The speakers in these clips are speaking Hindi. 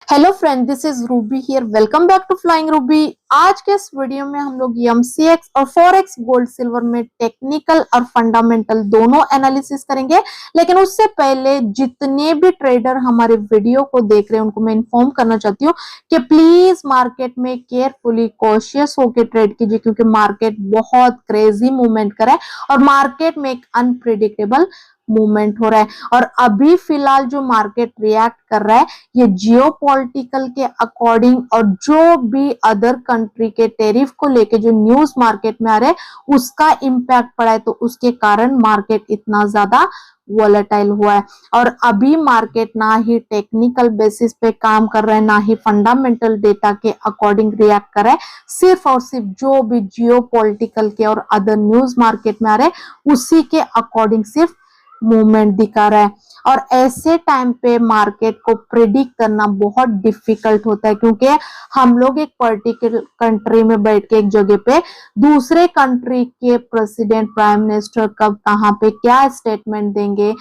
Hello friend, this is Ruby here. Welcome back to Flying Ruby. आज के इस वीडियो में हम लोग एमसीएक्स और फॉरेक्स गोल्ड सिल्वर में टेक्निकल और फंडामेंटल दोनों एनालिसिस करेंगे। लेकिन उससे पहले जितने भी ट्रेडर हमारे वीडियो को देख रहे हैं उनको मैं इन्फॉर्म करना चाहती हूँ कि प्लीज मार्केट में केयरफुली कॉशियस होकर ट्रेड कीजिए, क्योंकि मार्केट बहुत क्रेजी मूवमेंट कर रहा है और मार्केट में एक अनप्रिडिक्टेबल मूवमेंट हो रहा है। और अभी फिलहाल जो मार्केट रिएक्ट कर रहा है ये जियोपॉलिटिकल के अकॉर्डिंग और जो भी अदर कंट्री के टेरिफ को लेके जो न्यूज मार्केट में आ रहे हैं उसका इंपैक्ट पड़ा है, तो उसके कारण मार्केट इतना ज्यादा वॉलेटाइल हुआ है। और अभी मार्केट ना ही टेक्निकल बेसिस पे काम कर रहा है, ना ही फंडामेंटल डेटा के अकॉर्डिंग रिएक्ट कर रहा है। सिर्फ और सिर्फ जो भी जियोपॉलिटिकल के और अदर न्यूज मार्केट में आ रहे हैं उसी के अकॉर्डिंग सिर्फ मूवमेंट दिखा रहा है। और ऐसे टाइम पे मार्केट को प्रिडिक्ट करना बहुत डिफिकल्ट होता है, क्योंकि हम लोग एक पर्टिकुलर कंट्री में बैठ के एक जगह पे दूसरे कंट्री के प्रेसिडेंट, प्राइम मिनिस्टर कब कहाँ पे क्या स्टेटमेंट देंगे,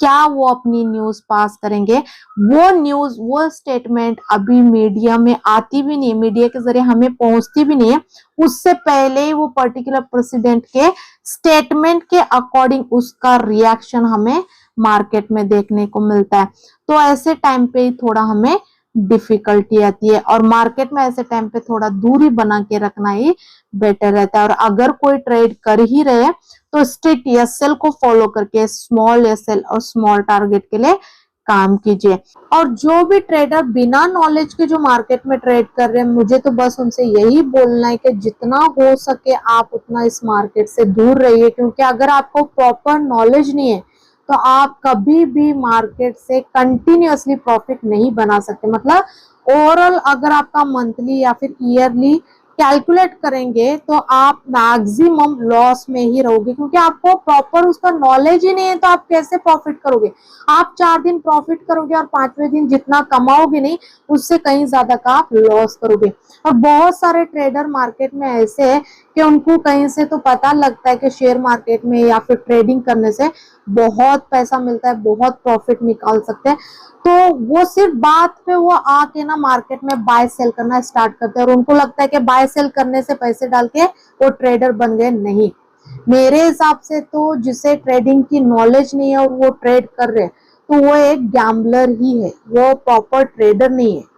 क्या वो अपनी न्यूज पास करेंगे, वो न्यूज वो स्टेटमेंट अभी मीडिया में आती भी नहीं, मीडिया के जरिए हमें पहुंचती भी नहीं है। उससे पहले ही वो पर्टिकुलर प्रेसिडेंट के स्टेटमेंट के अकॉर्डिंग उसका रिएक्शन हमें मार्केट में देखने को मिलता है। तो ऐसे टाइम पे ही थोड़ा हमें डिफिकल्टी आती है और मार्केट में ऐसे टाइम पे थोड़ा दूरी बना के रखना ही बेटर रहता है। और अगर कोई ट्रेड कर ही रहे तो स्ट्रिक्ट एसएल को फॉलो करके स्मॉल एसएल और स्मॉल टारगेट के लिए काम कीजिए। और जो भी ट्रेडर बिना नॉलेज के जो मार्केट में ट्रेड कर रहे हैं, मुझे तो बस उनसे यही बोलना है कि जितना हो सके आप उतना इस मार्केट से दूर रहिए, क्योंकि अगर आपको प्रॉपर नॉलेज नहीं है तो आप कभी भी मार्केट से कंटिन्यूअसली प्रॉफिट नहीं बना सकते। मतलब ओवरऑल अगर आपका मंथली या फिर ईयरली कैलकुलेट करेंगे तो आप मैक्सिमम लॉस में ही रहोगे, क्योंकि आपको प्रॉपर उसका नॉलेज ही नहीं है। तो आप कैसे प्रॉफिट करोगे? आप 4 दिन प्रॉफिट करोगे और 5वें दिन जितना कमाओगे नहीं उससे कहीं ज्यादा का आप लॉस करोगे। और बहुत सारे ट्रेडर मार्केट में ऐसे है कि उनको कहीं से तो पता लगता है कि शेयर मार्केट में या फिर ट्रेडिंग करने से बहुत पैसा मिलता है, बहुत प्रॉफिट निकाल सकते हैं, तो वो सिर्फ बात पे वो आके ना मार्केट में बाय सेल करना स्टार्ट करते हैं और उनको लगता है कि बाय सेल करने से पैसे डाल के वो ट्रेडर बन गए। नहीं, मेरे हिसाब से तो जिसे ट्रेडिंग की नॉलेज नहीं है और वो ट्रेड कर रहे हैं तो वो एक गैम्बलर ही है, वो प्रॉपर ट्रेडर नहीं है।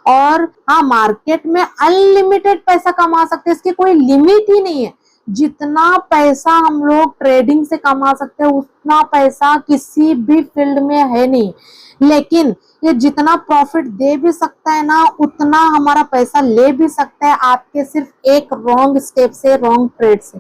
और हाँ, मार्केट में अनलिमिटेड पैसा कमा सकते हैं, इसकी कोई लिमिट ही नहीं है। जितना पैसा हम लोग ट्रेडिंग से कमा सकते हैं उतना पैसा किसी भी फील्ड में है नहीं। लेकिन ये जितना प्रॉफिट दे भी सकता है ना उतना हमारा पैसा ले भी सकता है आपके सिर्फ एक रॉन्ग स्टेप से, रॉन्ग ट्रेड से।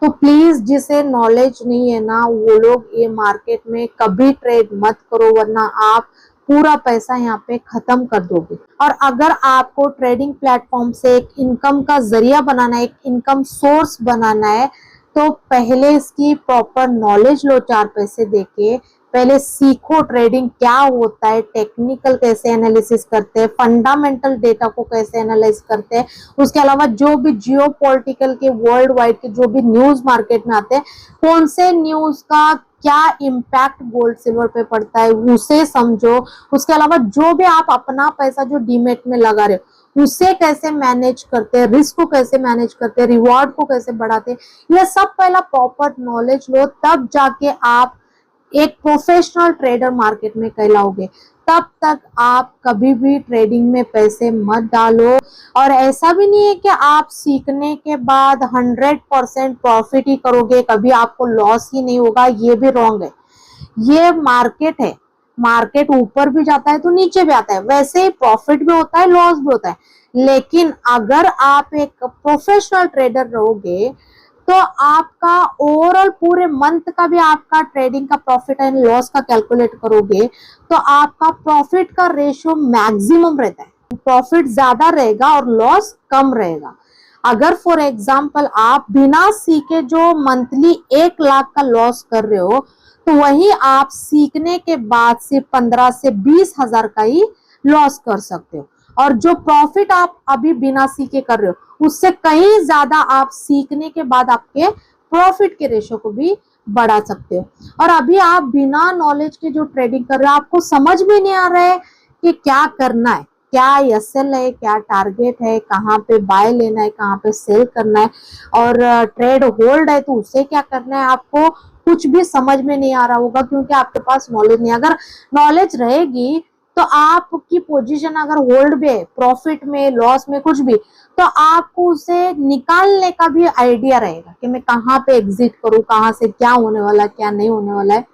तो प्लीज जिसे नॉलेज नहीं है ना वो लोग ये मार्केट में कभी ट्रेड मत करो, वरना आप पूरा पैसा यहाँ पे खत्म कर दोगे। और अगर आपको ट्रेडिंग प्लेटफॉर्म से एक इनकम का जरिया बनाना है, एक इनकम सोर्स बनाना है, तो पहले इसकी प्रॉपर नॉलेज लो। 4 पैसे देके पहले सीखो ट्रेडिंग क्या होता है, टेक्निकल कैसे एनालिसिस करते हैं, फंडामेंटल डेटा को कैसे एनालाइज करते हैं। उसके अलावा जो भी जियोपॉलिटिकल के वर्ल्ड वाइड के जो भी न्यूज मार्केट में आते हैं, कौन से न्यूज का क्या इम्पैक्ट गोल्ड सिल्वर पे पड़ता है उसे समझो। उसके अलावा जो भी आप अपना पैसा जो डीमेट में लगा रहे हो उसे कैसे मैनेज करते हैं, रिस्क को कैसे मैनेज करते हैं, रिवॉर्ड को कैसे बढ़ाते हैं, यह सब पहला प्रॉपर नॉलेज लो, तब जाके आप एक प्रोफेशनल ट्रेडर मार्केट में कहलाओगे। तब तक आप कभी भी ट्रेडिंग में पैसे मत डालो। और ऐसा भी नहीं है कि आप सीखने के बाद 100% प्रॉफिट ही करोगे, कभी आपको लॉस ही नहीं होगा, ये भी रॉन्ग है। ये मार्केट है, मार्केट ऊपर भी जाता है तो नीचे भी आता है, वैसे ही प्रॉफिट भी होता है, लॉस भी होता है। लेकिन अगर आप एक प्रोफेशनल ट्रेडर रहोगे तो आपका ओवरऑल पूरे मंथ का भी आपका ट्रेडिंग का प्रॉफिट एंड लॉस का कैलकुलेट करोगे तो आपका प्रॉफिट का रेशियो मैक्सिमम रहता है, प्रॉफिट ज्यादा रहेगा और लॉस कम रहेगा। अगर फॉर एग्जांपल आप बिना सीखे जो मंथली 1 लाख का लॉस कर रहे हो तो वही आप सीखने के बाद से 15 से 20 हजार का ही लॉस कर सकते हो। और जो प्रॉफिट आप अभी बिना सीखे कर रहे हो उससे कहीं ज्यादा आप सीखने के बाद आपके प्रॉफिट के रेशो को भी बढ़ा सकते हो। और अभी आप बिना नॉलेज के जो ट्रेडिंग कर रहे हो, आपको समझ भी नहीं आ रहा है कि क्या करना है, क्या एसएल है, क्या टारगेट है, कहाँ पे बाय लेना है, कहाँ पे सेल करना है, और ट्रेड होल्ड है तो उसे क्या करना है, आपको कुछ भी समझ में नहीं आ रहा होगा क्योंकि आपके पास नॉलेज नहीं। अगर नॉलेज रहेगी तो आपकी पोजीशन अगर होल्ड में, प्रॉफिट में, लॉस में, कुछ भी, तो आपको उसे निकालने का भी आइडिया रहेगा कि मैं कहाँ पे एग्जिट करूँ, कहाँ से क्या होने वाला है, क्या नहीं होने वाला है,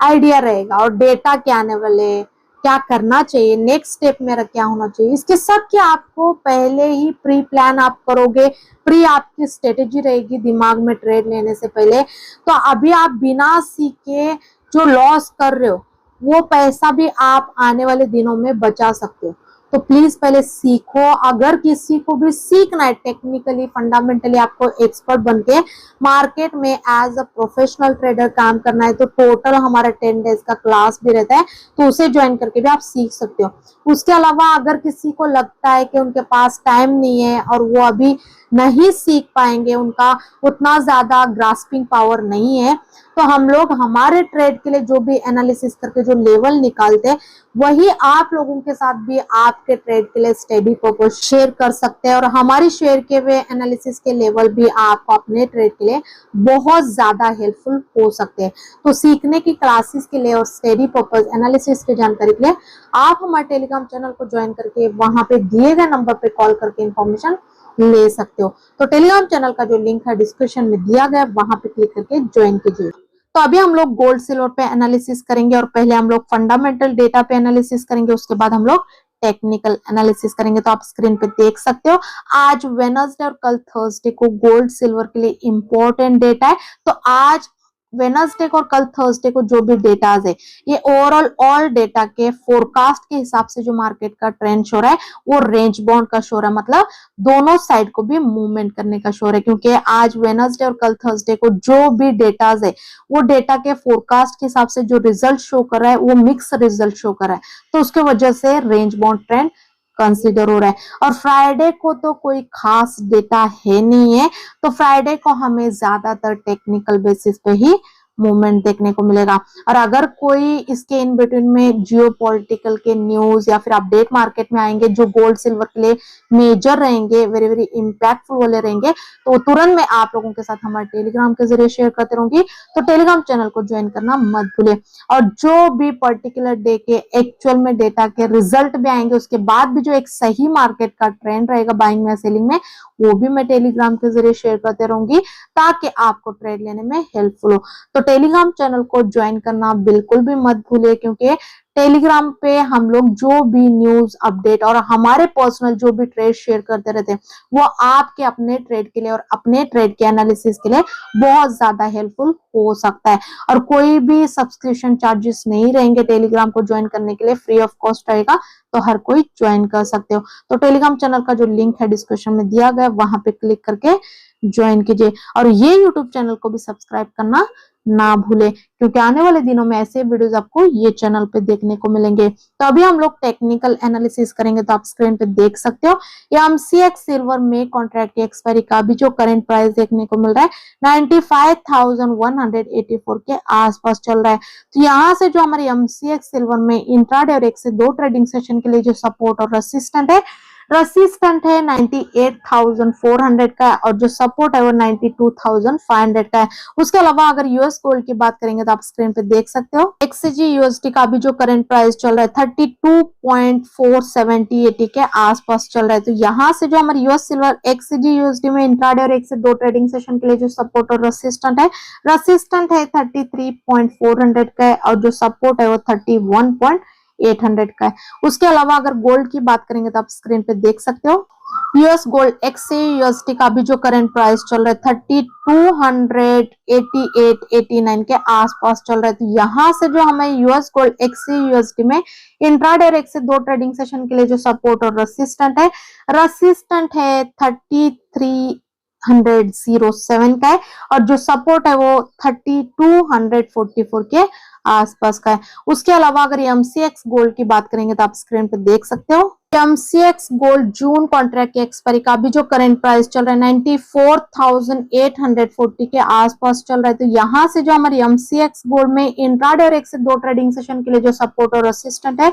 आइडिया रहेगा। और डेटा क्या आने वाले, क्या करना चाहिए, नेक्स्ट स्टेप मेरा क्या होना चाहिए, इसके सब की आपको पहले ही प्री प्लान आप करोगे, प्री आपकी स्ट्रेटेजी रहेगी दिमाग में ट्रेड लेने से पहले। तो अभी आप बिना सीखे जो लॉस कर रहे हो वो पैसा भी आप आने वाले दिनों में बचा सकते हो। तो प्लीज पहले सीखो। अगर किसी को भी सीखना है टेक्निकली, फंडामेंटली आपको एक्सपर्ट बनके मार्केट में एज अ प्रोफेशनल ट्रेडर काम करना है, तो टोटल हमारा 10 डेज का क्लास भी रहता है, तो उसे ज्वाइन करके भी आप सीख सकते हो। उसके अलावा अगर किसी को लगता है कि उनके पास टाइम नहीं है और वो अभी नहीं सीख पाएंगे, उनका उतना ज्यादा ग्रास्पिंग पावर नहीं है, तो हम लोग हमारे ट्रेड के लिए जो भी एनालिसिस करके जो लेवल निकालते हैं वही आप लोगों के साथ भी आपके ट्रेड के लिए स्टडी पर्पस शेयर कर सकते हैं। और हमारी शेयर के हुए एनालिसिस के लेवल भी आपको अपने ट्रेड के लिए बहुत ज्यादा हेल्पफुल हो सकते हैं। तो सीखने की क्लासेस के लिए और स्टडी पर्पस एनालिसिस की जानकारी के लिए आप हमारे टेलीग्राम चैनल को ज्वाइन करके वहां पे दिए गए नंबर पे कॉल करके इंफॉर्मेशन ले सकते हो। तो टेलीग्राम चैनल का जो लिंक है डिस्क्रिप्शन में दिया गया, वहां पे क्लिक करके ज्वाइन कीजिए। तो अभी हम लोग गोल्ड सिल्वर पे एनालिसिस करेंगे, और पहले हम लोग फंडामेंटल डेटा पे एनालिसिस करेंगे, उसके बाद हम लोग टेक्निकल एनालिसिस करेंगे। तो आप स्क्रीन पे देख सकते हो आज वेडनेसडे और कल थर्सडे को गोल्ड सिल्वर के लिए इंपॉर्टेंट डेटा है। तो आज वेडनेसडे को और कल थर्सडे को जो भी डेटाज है, ये ओवरऑल ऑल डेटा के फोरकास्ट के हिसाब से जो मार्केट का ट्रेंड शो रहा है वो रेंज बाउंड का शो रहा है, मतलब दोनों साइड को भी मूवमेंट करने का शो रहा है। क्योंकि आज वेडनेसडे और कल थर्सडे को जो भी डेटाज है वो डेटा के फोरकास्ट के हिसाब से जो रिजल्ट शो कर रहा है वो मिक्स रिजल्ट शो कर रहा है, तो उसके वजह से रेंज बाउंड ट्रेंड कंसीडर हो रहा है। और फ्राइडे को तो कोई खास डेटा है नहीं है, तो फ्राइडे को हमें ज्यादातर टेक्निकल बेसिस पे ही मूवमेंट देखने को मिलेगा। और अगर कोई इसके इन बिटवीन में जियो पॉलिटिकल के न्यूज या फिर अपडेट मार्केट में आएंगे जो गोल्ड सिल्वर के लिए मेजर रहेंगे, वेरी वेरी इंपैक्टफुल वाले रहेंगे, तो तुरंत मैं आप लोगों के साथ हमारे टेलीग्राम के जरिए शेयर करते रहूंगी। तो टेलीग्राम चैनल को ज्वाइन करना मत भूले। और जो भी पर्टिकुलर डे के एक्चुअल में डेटा के रिजल्ट भी आएंगे, उसके बाद भी जो एक सही मार्केट का ट्रेंड रहेगा बाइंग में सेलिंग में, वो भी मैं टेलीग्राम के जरिए शेयर करते रहूंगी ताकि आपको ट्रेड लेने में हेल्पफुल हो। तो टेलीग्राम चैनल को ज्वाइन करना बिल्कुल भी मत भूलिए, क्योंकि टेलीग्राम पे हम लोग जो भी न्यूज अपडेट और हमारे पर्सनल जो भी ट्रेड शेयर करते रहते हैं वो आपके अपने ट्रेड के लिए और अपने ट्रेड के एनालिसिस के लिए बहुत ज्यादा हेल्पफुल हो सकता है। और कोई भी सब्सक्रिप्शन चार्जेस नहीं रहेंगे टेलीग्राम को ज्वाइन करने के लिए, फ्री ऑफ कॉस्ट रहेगा, तो हर कोई ज्वाइन कर सकते हो। तो टेलीग्राम चैनल का जो लिंक है डिस्क्रिप्शन में दिया गया, वहां पे क्लिक करके ज्वाइन कीजिए। और ये यूट्यूब चैनल को भी सब्सक्राइब करना ना भूले, क्योंकि आने वाले दिनों में ऐसे वीडियोस आपको ये चैनल पे देखने को मिलेंगे। तो अभी हम लोग टेक्निकल एनालिसिस करेंगे। तो आप स्क्रीन पे देख सकते हो ये एमसीएक्स सिल्वर में कॉन्ट्रैक्ट की एक्सपायरी का भी जो करंट प्राइस देखने को मिल रहा है 95,184 के आसपास चल रहा है। तो यहाँ से जो हमारी एमसीएक्स सिल्वर में इंट्राडे और 1 से 2 ट्रेडिंग सेशन के लिए जो सपोर्ट और रेसिस्टेंट है 98,400 का, और जो सपोर्ट है वो 92,500 का है। उसके अलावा अगर यूएस गोल्ड की बात करेंगे तो आप स्क्रीन पे देख सकते हो एक्सजी यूएसडी का भी जो करंट प्राइस चल रहा है 32.470 के आसपास चल रहा है। तो यहाँ से जो हमारे यूएस सिल्वर एक्सजी यूएसडी में इंट्राडे और 1 से 2 ट्रेडिंग सेशन के लिए जो सपोर्ट और रेसिस्टेंट है 33.400 का है, और जो सपोर्ट है वो 31.800 का है। उसके अलावा अगर गोल्ड की बात करेंगे तो आप स्क्रीन पे देख सकते हो यूएस गोल्ड एक्ससी यूएसडी का भी जो करंट प्राइस चल रहा है 3288.89 के आसपास चल रहा है। तो यहाँ से जो हमें यूएस गोल्ड एक्ससी यूएसडी में इंट्राडे और 1 से 2 ट्रेडिंग सेशन के लिए जो सपोर्ट और रेसिस्टेंट है 3307 का है, और जो सपोर्ट है वो 3244 के आसपास का है। उसके अलावा अगर एमसीएक्स गोल्ड की बात करेंगे तो आप स्क्रीन पे देख सकते हो MCX गोल्ड जून कॉन्ट्रैक्ट की एक्सपायरी का अभी जो करंट प्राइस चल रहा है 94,840 के आसपास चल रहा है। तो यहाँ से जो हमारी MCX गोल्ड में इंट्राडे और 1 से 2 ट्रेडिंग सेशन के लिए जो सपोर्ट और रेसिस्टेंट है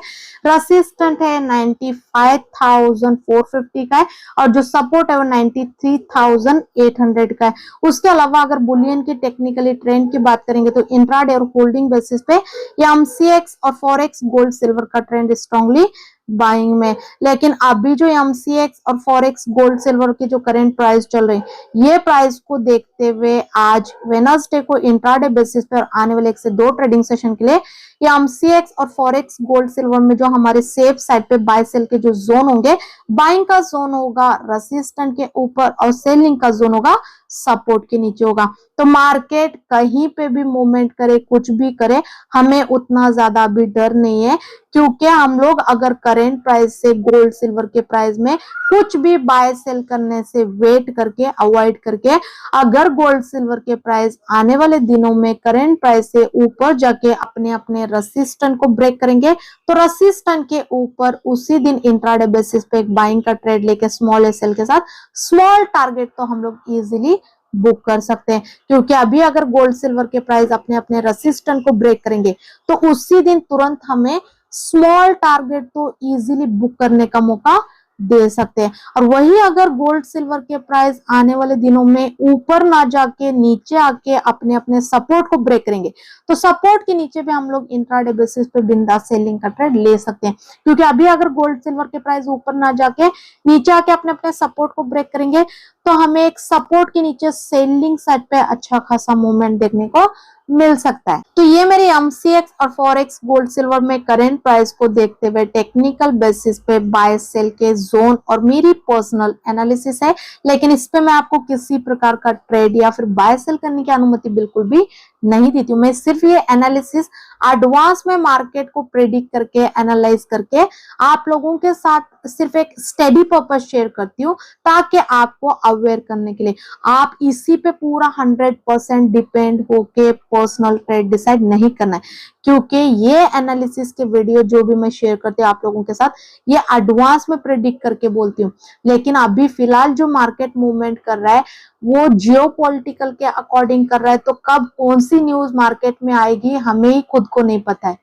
95,450 का है और जो सपोर्ट है वो 93,800 का है। उसके अलावा अगर बुलियन की टेक्निकली ट्रेंड की बात करेंगे तो इंट्राडे और होल्डिंग बेसिस पे MCX और फॉरेक्स गोल्ड सिल्वर का ट्रेंड स्ट्रांगली बाइंग में। लेकिन अभी जो MCX और फॉरेक्स गोल्ड सिल्वर के जो करंट प्राइस चल रहे हैं ये प्राइस को देखते हुए आज वेडनेसडे को इंट्राडे बेसिस पे और आने वाले 1 से 2 ट्रेडिंग सेशन के लिए ये MCX और फॉरेक्स गोल्ड सिल्वर में जो हमारे सेफ साइड पे बाय सेल के जो जोन होंगे, बाइंग का जोन होगा रेसिस्टेंट के ऊपर और सेलिंग का जोन होगा सपोर्ट के नीचे होगा। तो मार्केट कहीं पे भी मूवमेंट करे, कुछ भी करे, हमें उतना ज्यादा अभी डर नहीं है क्योंकि हम लोग अगर करंट प्राइस से गोल्ड सिल्वर के प्राइस में कुछ भी बाय सेल करने से वेट करके अवॉइड करके अगर गोल्ड सिल्वर के प्राइस आने वाले दिनों में करंट प्राइस से ऊपर जाके अपने अपने रेसिस्टेंट को ब्रेक करेंगे तो रेसिस्टेंट के ऊपर उसी दिन इंट्राडे बेसिस पे एक बाइंग का ट्रेड लेके स्मॉल एसएल के साथ स्मॉल टारगेट तो हम लोग इजीली बुक कर सकते हैं। क्योंकि अभी अगर गोल्ड सिल्वर के प्राइस अपने अपने रेसिस्टेंट को ब्रेक करेंगे तो उसी दिन तुरंत हमें स्मॉल टारगेट तो इजीली बुक करने का मौका दे सकते हैं। और वही अगर गोल्ड सिल्वर के प्राइस आने वाले दिनों में ऊपर ना जाके नीचे आके अपने अपने सपोर्ट को ब्रेक करेंगे तो सपोर्ट के नीचे भी हम लोग इंट्राडे बेसिस पे बिंदास सेलिंग का ट्रेड ले सकते हैं। क्योंकि अभी अगर गोल्ड सिल्वर के प्राइस ऊपर ना जाके नीचे आके अपने अपने सपोर्ट को ब्रेक करेंगे तो हमें एक सपोर्ट के नीचे सेलिंग साइड पे अच्छा खासा मूवमेंट देखने को मिल सकता है। तो ये मेरी MCX और फॉरेक्स गोल्ड सिल्वर में करंट प्राइस को देखते हुए टेक्निकल बेसिस पे बाय सेल के जोन और मेरी पर्सनल एनालिसिस है। लेकिन इस पे मैं आपको किसी प्रकार का ट्रेड या फिर बाय सेल करने की अनुमति बिल्कुल भी नहीं देती हूँ। मैं सिर्फ ये एनालिसिस एडवांस में मार्केट को प्रेडिक्ट करके एनालाइज करके आप लोगों के साथ सिर्फ एक स्टडी पर्पस शेयर करती हूँ ताकि आपको अवेयर करने के लिए। आप इसी पे पूरा 100% डिपेंड होके पर्सनल ट्रेड डिसाइड नहीं करना है क्योंकि ये एनालिसिस के वीडियो जो भी मैं शेयर करती हूँ आप लोगों के साथ ये एडवांस में प्रेडिक्ट करके बोलती हूँ। लेकिन अभी फिलहाल जो मार्केट मूवमेंट कर रहा है वो जियोपॉलिटिकल के अकॉर्डिंग कर रहा है। तो कब कौन सी न्यूज मार्केट में आएगी हमें ही खुद को नहीं पता है।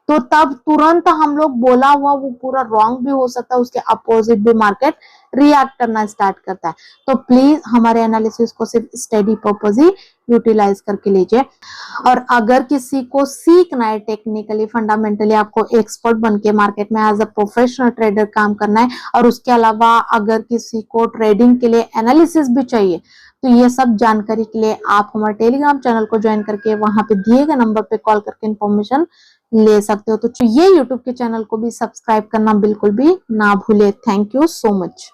तो तब तुरंत हम लोग बोला हुआ वो पूरा रॉन्ग भी हो सकता है, उसके अपोजिट भी मार्केट रिएक्ट करना स्टार्ट करता है। तो प्लीज हमारे एनालिसिस को सिर्फ स्टडी पर्पस ही यूटिलाइज करके लीजिए। और अगर किसी को सीखना है टेक्निकली फंडामेंटली आपको एक्सपर्ट बन के मार्केट में एज अ प्रोफेशनल ट्रेडर काम करना है और उसके अलावा अगर किसी को ट्रेडिंग के लिए एनालिसिस भी चाहिए तो ये सब जानकारी के लिए आप हमारे टेलीग्राम चैनल को ज्वाइन करके वहां पे दिए गए नंबर पे कॉल करके इन्फॉर्मेशन ले सकते हो। तो ये यूट्यूब के चैनल को भी सब्सक्राइब करना बिल्कुल भी ना भूले। Thank you so much.